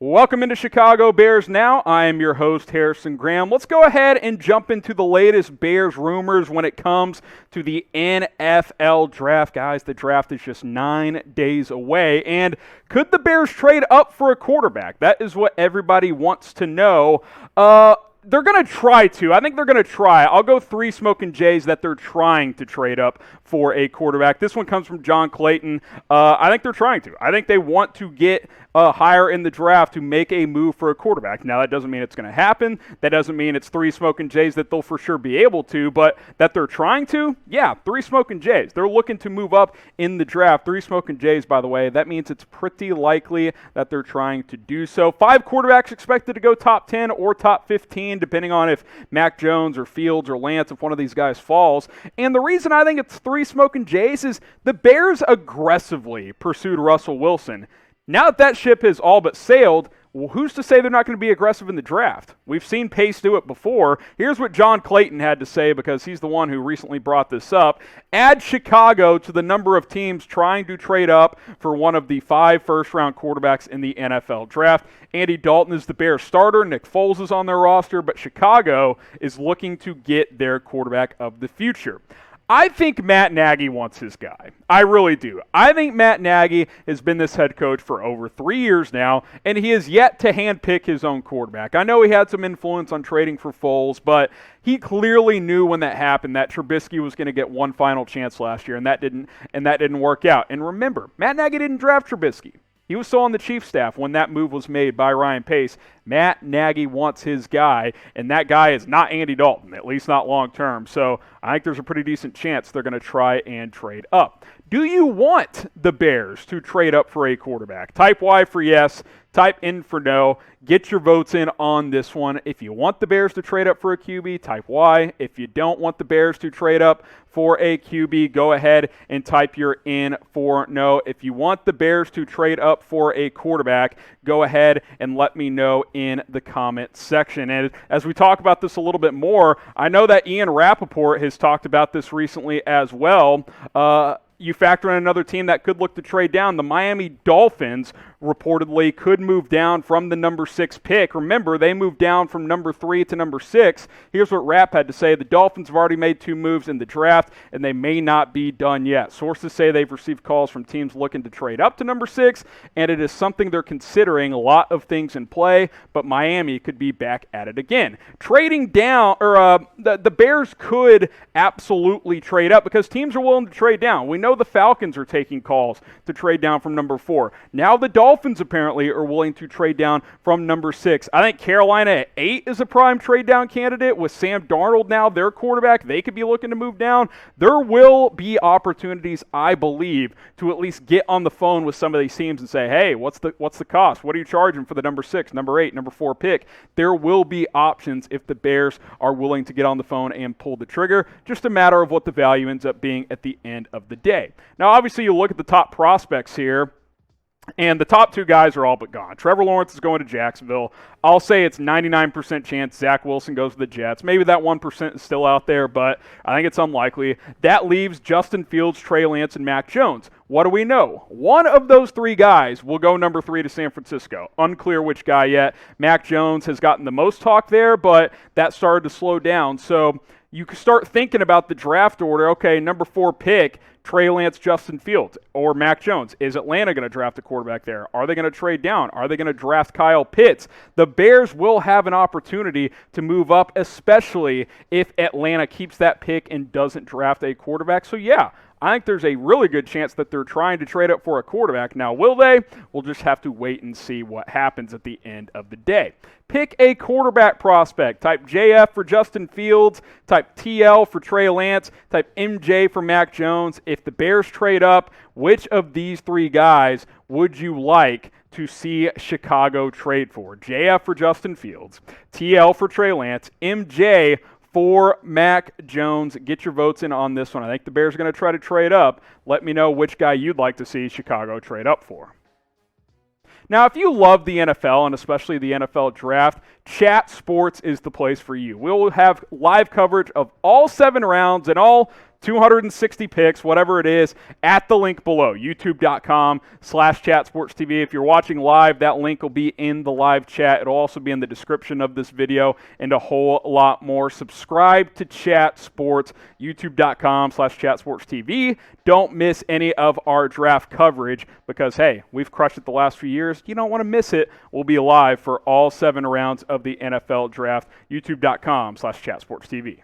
Welcome into Chicago Bears Now. I am your host, Harrison Graham. Let's go ahead and jump into the latest Bears rumors when it comes to the NFL draft. Guys, the draft is just 9 days away. And could the Bears trade up for a quarterback? That is what everybody wants to know. They're going to try to. I think they're going to try. I'll go 3 smoking J's that they're trying to trade up for a quarterback. This one comes from John Clayton. I think they're trying to. I think they want to get higher in the draft to make a move for a quarterback. Now, that doesn't mean it's going to happen. That doesn't mean it's 3 smoking J's that they'll for sure be able to, but that they're trying to, yeah, 3 smoking J's. They're looking to move up in the draft. 3 smoking J's, by the way, that means it's pretty likely that they're trying to do so. 5 quarterbacks expected to go top 10 or top 15, depending on if Mac Jones or Fields or Lance, if one of these guys falls. And the reason I think it's 3 smoking J's is the Bears aggressively pursued Russell Wilson. Now that ship has all but sailed, well, who's to say they're not going to be aggressive in the draft? We've seen Pace do it before. Here's what John Clayton had to say, because he's the one who recently brought this up. Add Chicago to the number of teams trying to trade up for one of the 5 first-round quarterbacks in the NFL draft. Andy Dalton is the Bears starter. Nick Foles is on their roster, but Chicago is looking to get their quarterback of the future. I think Matt Nagy wants his guy. I really do. I think Matt Nagy has been this head coach for over 3 years now, and he has yet to handpick his own quarterback. I know he had some influence on trading for Foles, but he clearly knew when that happened that Trubisky was going to get one final chance last year, and that didn't work out. And remember, Matt Nagy didn't draft Trubisky. He was still on the Chiefs staff when that move was made by Ryan Pace. Matt Nagy wants his guy, and that guy is not Andy Dalton, at least not long term. So I think there's a pretty decent chance they're going to try and trade up. Do you want the Bears to trade up for a quarterback? Type Y for yes, type N for no. Get your votes in on this one. If you want the Bears to trade up for a QB, type Y. If you don't want the Bears to trade up for a QB, go ahead and type your N for no. If you want the Bears to trade up for a quarterback, go ahead and let me know in the comment section. And as we talk about this a little bit more, I know that Ian Rappaport has talked about this recently as well. You factor in another team that could look to trade down. The Miami Dolphins reportedly could move down from the number 6 pick. Remember, they moved down from number 3 to number 6. Here's what Rapp had to say. The Dolphins have already made 2 moves in the draft, and they may not be done yet. Sources say they've received calls from teams looking to trade up to number 6, and it is something they're considering. A lot of things in play, but Miami could be back at it again. Trading down, or the Bears could absolutely trade up because teams are willing to trade down. We know the Falcons are taking calls to trade down from number 4. Now the Dolphins apparently are willing to trade down from number 6. I think Carolina at 8 is a prime trade down candidate. With Sam Darnold now their quarterback, they could be looking to move down. There will be opportunities, I believe, to at least get on the phone with some of these teams and say, hey, what's the cost? What are you charging for the number 6, number 8, number 4 pick? There will be options if the Bears are willing to get on the phone and pull the trigger. Just a matter of what the value ends up being at the end of the day. Now, obviously, you look at the top prospects here, and the top 2 guys are all but gone. Trevor Lawrence is going to Jacksonville. I'll say it's 99% chance Zach Wilson goes to the Jets. Maybe that 1% is still out there, but I think it's unlikely. That leaves Justin Fields, Trey Lance, and Mac Jones. What do we know? One of those 3 guys will go number 3 to San Francisco. Unclear which guy yet. Mac Jones has gotten the most talk there, but that started to slow down. So you can start thinking about the draft order. Okay, number 4 pick, Trey Lance, Justin Fields, or Mac Jones. Is Atlanta going to draft a quarterback there? Are they going to trade down? Are they going to draft Kyle Pitts? The Bears will have an opportunity to move up, especially if Atlanta keeps that pick and doesn't draft a quarterback. So yeah, I think there's a really good chance that they're trying to trade up for a quarterback. Now, will they? We'll just have to wait and see what happens at the end of the day. Pick a quarterback prospect. Type JF for Justin Fields. Type TL for Trey Lance. Type MJ for Mac Jones. If the Bears trade up, which of these 3 guys would you like to see Chicago trade for? JF for Justin Fields. TL for Trey Lance. MJ for Mac Jones. Get your votes in on this one. I think the Bears are going to try to trade up. Let me know which guy you'd like to see Chicago trade up for. Now, if you love the NFL, and especially the NFL draft, Chat Sports is the place for you. We'll have live coverage of all 7 rounds and all 260 picks, whatever it is, at the link below, youtube.com/chatsportstv. If you're watching live, that link will be in the live chat. It'll also be in the description of this video and a whole lot more. Subscribe to Chat Sports, youtube.com/chatsportstv. Don't miss any of our draft coverage because, hey, we've crushed it the last few years. You don't want to miss it. We'll be live for all 7 rounds of the NFL draft, youtube.com/chatsportstv.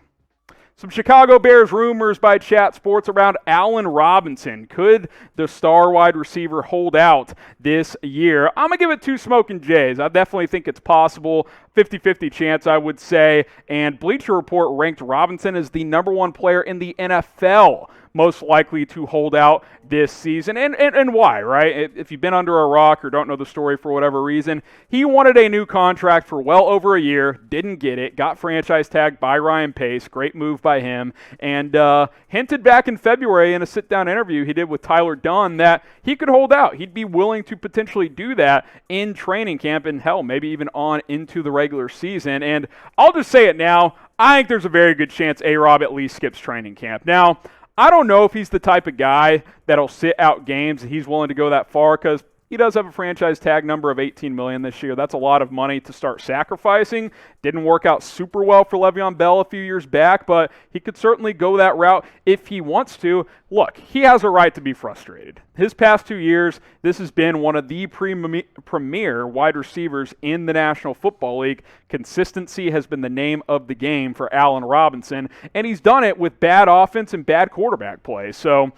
Some Chicago Bears rumors by Chat Sports around Allen Robinson. Could the star wide receiver hold out this year? I'm going to give it 2 smoking J's. I definitely think it's possible. 50-50 chance, I would say. And Bleacher Report ranked Robinson as the #1 player in the NFL most likely to hold out this season. And why, right? If you've been under a rock or don't know the story for whatever reason, he wanted a new contract for well over a year, didn't get it, got franchise tagged by Ryan Pace, great move by him, and hinted back in February in a sit-down interview he did with Tyler Dunn that he could hold out. He'd be willing to potentially do that in training camp and, hell, maybe even on into the regular season. And I'll just say it now, I think there's a very good chance A-Rob at least skips training camp. Now, I don't know if he's the type of guy that'll sit out games and he's willing to go that far because he does have a franchise tag number of $18 million this year. That's a lot of money to start sacrificing. Didn't work out super well for Le'Veon Bell a few years back, but he could certainly go that route if he wants to. Look, he has a right to be frustrated. His past 2 years, this has been one of the premier wide receivers in the National Football League. Consistency has been the name of the game for Allen Robinson, and he's done it with bad offense and bad quarterback play. So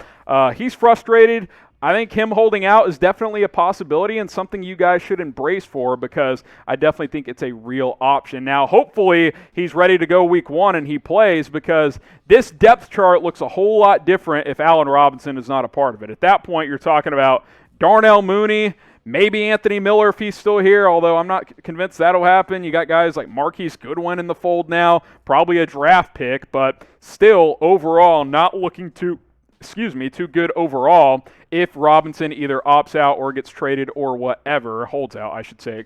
he's frustrated. I think him holding out is definitely a possibility and something you guys should embrace for because I definitely think it's a real option. Now, hopefully, he's ready to go week 1 and he plays because this depth chart looks a whole lot different if Allen Robinson is not a part of it. At that point, you're talking about Darnell Mooney, maybe Anthony Miller if he's still here, although I'm not convinced that'll happen. You got guys like Marquise Goodwin in the fold now, probably a draft pick, but still, overall, not looking too good overall if Robinson either opts out or gets traded or whatever, holds out, I should say,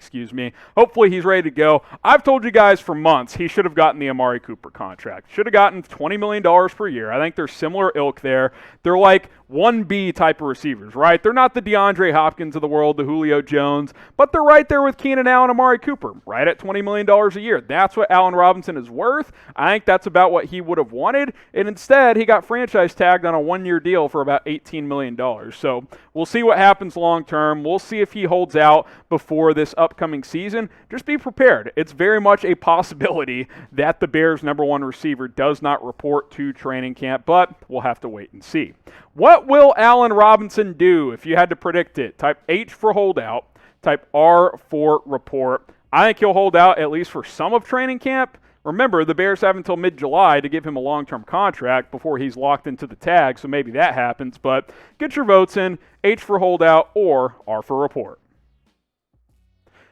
Hopefully he's ready to go. I've told you guys for months he should have gotten the Amari Cooper contract. Should have gotten $20 million per year. I think they're similar ilk there. They're like 1B type of receivers, right? They're not the DeAndre Hopkins of the world, the Julio Jones, but they're right there with Keenan Allen and Amari Cooper, right at $20 million a year. That's what Allen Robinson is worth. I think that's about what he would have wanted, and instead he got franchise tagged on a 1-year deal for about $18 million. So we'll see what happens long term. We'll see if he holds out before this upcoming season. Just be prepared. It's very much a possibility that the Bears' #1 receiver does not report to training camp, but we'll have to wait and see. What will Allen Robinson do if you had to predict it? Type H for holdout, type R for report. I think he'll hold out at least for some of training camp. Remember, the Bears have until mid-July to give him a long-term contract before he's locked into the tag, so maybe that happens. But get your votes in, H for holdout or R for report.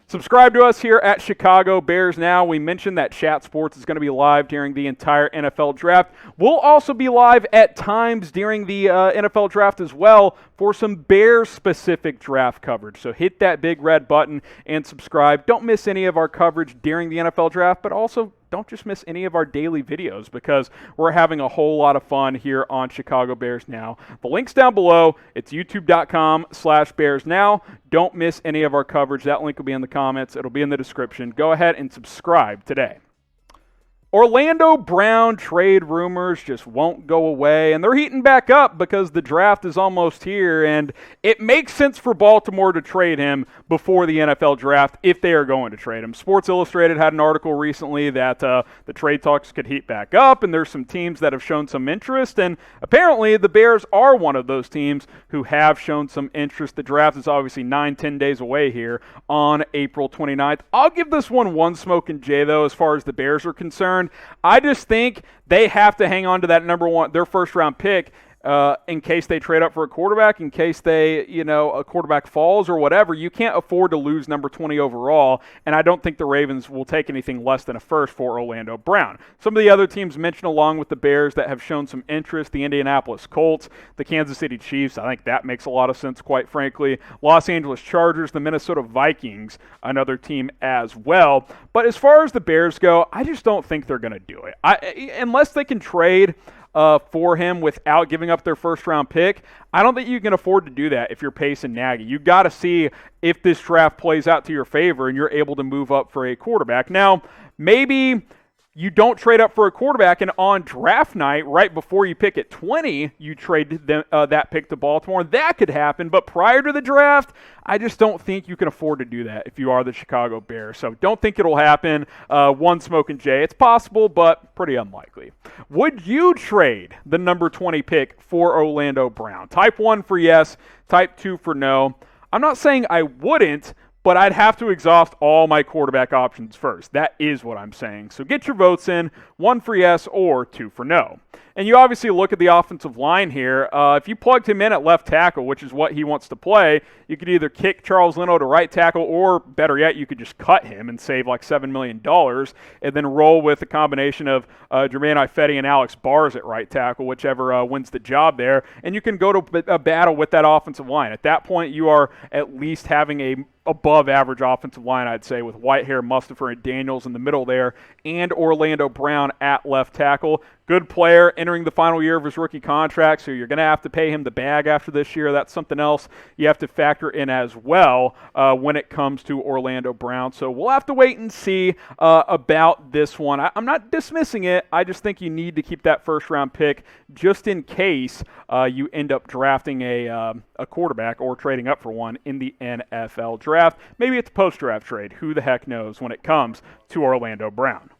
Subscribe to us here at Chicago Bears Now. We mentioned that Chat Sports is going to be live during the entire NFL draft. We'll also be live at times during the NFL draft as well for some Bears-specific draft coverage. So hit that big red button and subscribe. Don't miss any of our coverage during the NFL draft, but also don't just miss any of our daily videos because we're having a whole lot of fun here on Chicago Bears Now. The link's down below. It's youtube.com/Bears Now. Don't miss any of our coverage. That link will be in the comments. It'll be in the description. Go ahead and subscribe today. Orlando Brown trade rumors just won't go away, and they're heating back up because the draft is almost here, and it makes sense for Baltimore to trade him before the NFL draft if they are going to trade him. Sports Illustrated had an article recently that the trade talks could heat back up, and there's some teams that have shown some interest, and apparently the Bears are one of those teams who have shown some interest. The draft is obviously 9-10 days away here on April 29th. I'll give this one smoking J, though, as far as the Bears are concerned. I just think they have to hang on to that #1, their first-round pick, in case they trade up for a quarterback, in case they, a quarterback falls or whatever. You can't afford to lose number 20 overall, and I don't think the Ravens will take anything less than a first for Orlando Brown. Some of the other teams mentioned along with the Bears that have shown some interest, the Indianapolis Colts, the Kansas City Chiefs, I think that makes a lot of sense, quite frankly. Los Angeles Chargers, the Minnesota Vikings, another team as well. But as far as the Bears go, I just don't think they're going to do it. Unless they can trade for him without giving up their first-round pick. I don't think you can afford to do that if you're Pace and Nagy. You got to see if this draft plays out to your favor and you're able to move up for a quarterback. Now, maybe you don't trade up for a quarterback, and on draft night, right before you pick at 20, you trade that pick to Baltimore. That could happen, but prior to the draft, I just don't think you can afford to do that if you are the Chicago Bears. So don't think it'll happen. One smoking Jay. It's possible, but pretty unlikely. Would you trade the number 20 pick for Orlando Brown? Type 1 for yes, type 2 for no. I'm not saying I wouldn't, but I'd have to exhaust all my quarterback options first. That is what I'm saying. So get your votes in, 1 for yes or 2 for no. And you obviously look at the offensive line here. If you plugged him in at left tackle, which is what he wants to play, you could either kick Charles Leno to right tackle, or better yet, you could just cut him and save like $7 million and then roll with a combination of Jermaine Ifedi and Alex Bars at right tackle, whichever wins the job there. And you can go to a battle with that offensive line. At that point, you are at least having a above average offensive line, I'd say, with Whitehair, Mustipher, and Daniels in the middle there, and Orlando Brown at left tackle. Good player entering the final year of his rookie contract, so you're going to have to pay him the bag after this year. That's something else you have to factor in as well when it comes to Orlando Brown. So we'll have to wait and see about this one. I'm not dismissing it. I just think you need to keep that first-round pick just in case you end up drafting a quarterback or trading up for one in the NFL draft. Maybe it's a post-draft trade. Who the heck knows when it comes to Orlando Brown.